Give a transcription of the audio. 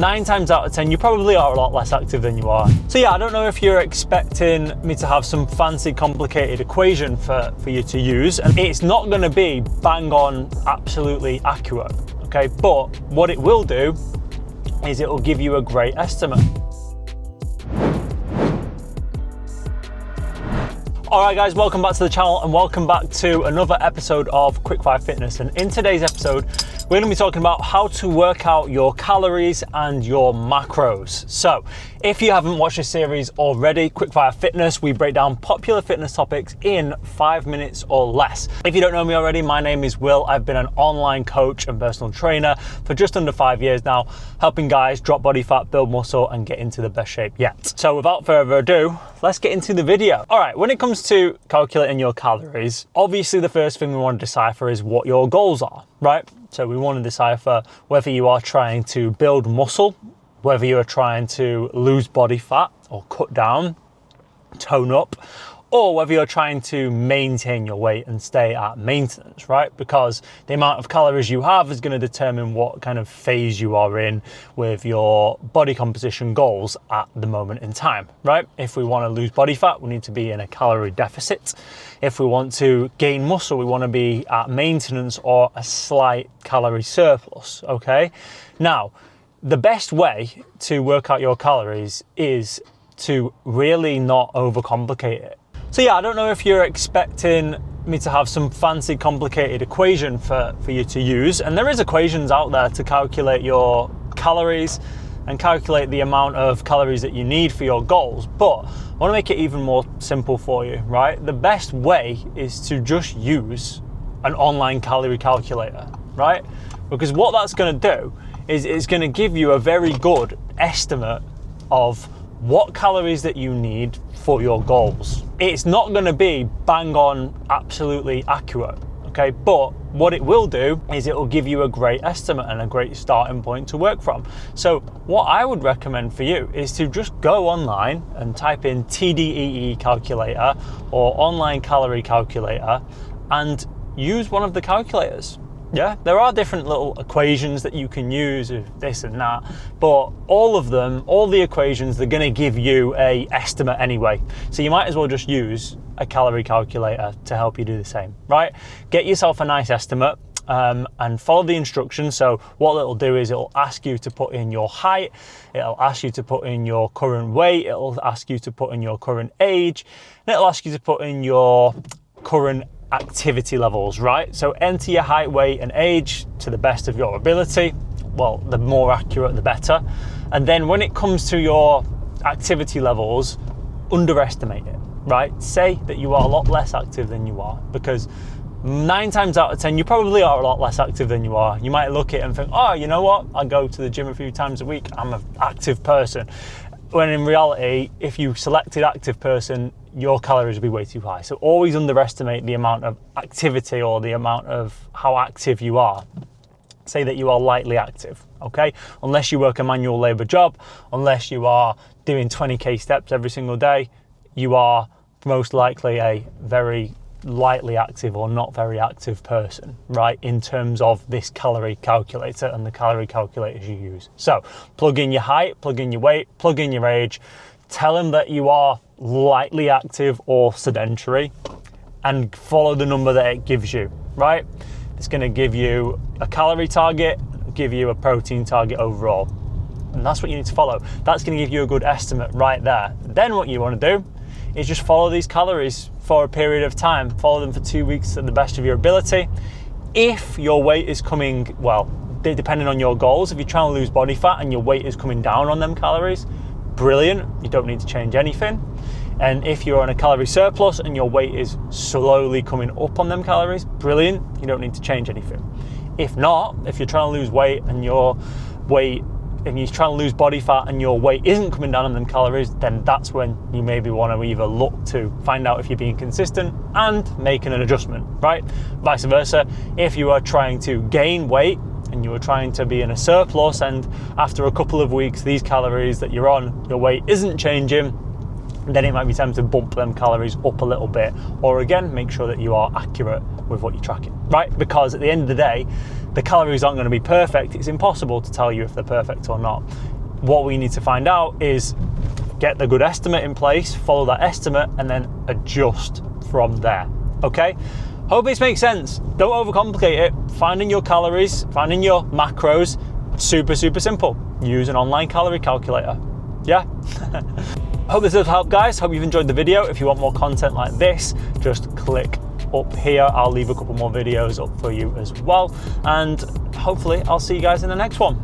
9 times out of 10, you probably are a lot less active than you are. So yeah, I don't know if you're expecting me to have some fancy complicated equation for you to use, and it's not going to be bang on absolutely accurate, okay? But what it will do is it will give you a great estimate. Alright guys, welcome back to the channel and welcome back to another episode of Quickfire Fitness. And in today's episode, we're going to be talking about how to work out your calories and your macros. So if you haven't watched this series already, Quickfire Fitness, we break down popular fitness topics in 5 minutes or less. If you don't know me already, my name is Will. I've been an online coach and personal trainer for just under 5 years now, helping guys drop body fat, build muscle and get into the best shape yet. So without further ado, let's get into the video. All right, when it comes to calculating your calories, obviously the first thing we want to decipher is what your goals are, right? So we want to decipher whether you are trying to build muscle, whether you are trying to lose body fat or cut down, tone up, or whether you're trying to maintain your weight and stay at maintenance, right? Because the amount of calories you have is going to determine what kind of phase you are in with your body composition goals at the moment in time, right? If we want to lose body fat, we need to be in a calorie deficit. If we want to gain muscle, we want to be at maintenance or a slight calorie surplus, okay? Now, the best way to work out your calories is to really not overcomplicate it. So yeah, I don't know if you're expecting me to have some fancy complicated equation for you to use, and there is equations out there to calculate your calories and calculate the amount of calories that you need for your goals, but I want to make it even more simple for you, right? The best way is to just use an online calorie calculator, right? Because what that's going to do is it's going to give you a very good estimate of what calories that you need for your goals. It's not going to be bang on absolutely accurate, okay? But what it will do is it will give you a great estimate and a great starting point to work from. So what I would recommend for you is to just go online and type in TDEE calculator or online calorie calculator and use one of the calculators. Yeah, there are different little equations that you can use of this and that, but all of them, all the equations, they're gonna give you a estimate anyway. So you might as well just use a calorie calculator to help you do the same, right? Get yourself a nice estimate and follow the instructions. So what it'll do is it'll ask you to put in your height, it'll ask you to put in your current weight, it'll ask you to put in your current age, and it'll ask you to put in your current activity levels, right? So enter your height, weight and age to the best of your ability. Well, the more accurate the better. And then when it comes to your activity levels, underestimate it, right? Say that you are a lot less active than you are, because 9 times out of 10 you probably are a lot less active than you are. You might look at it and think, oh, you know what, I go to the gym a few times a week, I'm an active person. When in reality, if you selected active person, your calories will be way too high. So always underestimate the amount of activity or the amount of how active you are. Say that you are lightly active, okay? Unless you work a manual labor job, unless you are doing 20K steps every single day, you are most likely a very lightly active or not very active person, right? In terms of this calorie calculator and the calorie calculators you use. So plug in your height, plug in your weight, plug in your age, tell them that you are lightly active or sedentary and follow the number that it gives you, right? It's going to give you a calorie target, give you a protein target overall. And that's what you need to follow. That's going to give you a good estimate right there. Then what you want to do is just follow these calories for a period of time. Follow them for 2 weeks at the best of your ability. If your weight is coming, well, depending on your goals, if you're trying to lose body fat and your weight is coming down on them calories, brilliant, you don't need to change anything. And if you're on a calorie surplus and your weight is slowly coming up on them calories, brilliant, you don't need to change anything. If not, if you're trying to lose weight and your weight, if you're trying to lose body fat and your weight isn't coming down on them calories, then that's when you maybe want to either look to find out if you're being consistent and making an adjustment, right? Vice versa, if you are trying to gain weight and you are trying to be in a surplus and after a couple of weeks these calories that you're on, your weight isn't changing, then it might be time to bump them calories up a little bit, or again, make sure that you are accurate with what you're tracking, right? Because at the end of the day, the calories aren't going to be perfect. It's impossible to tell you if they're perfect or not. What we need to find out is get the good estimate in place, follow that estimate, and then adjust from there, okay? Hope this makes sense. Don't overcomplicate it. Finding your calories, finding your macros, super, super simple. Use an online calorie calculator. Yeah? Hope this has helped, guys. Hope you've enjoyed the video. If you want more content like this, just click up here. I'll leave a couple more videos up for you as well. And hopefully I'll see you guys in the next one.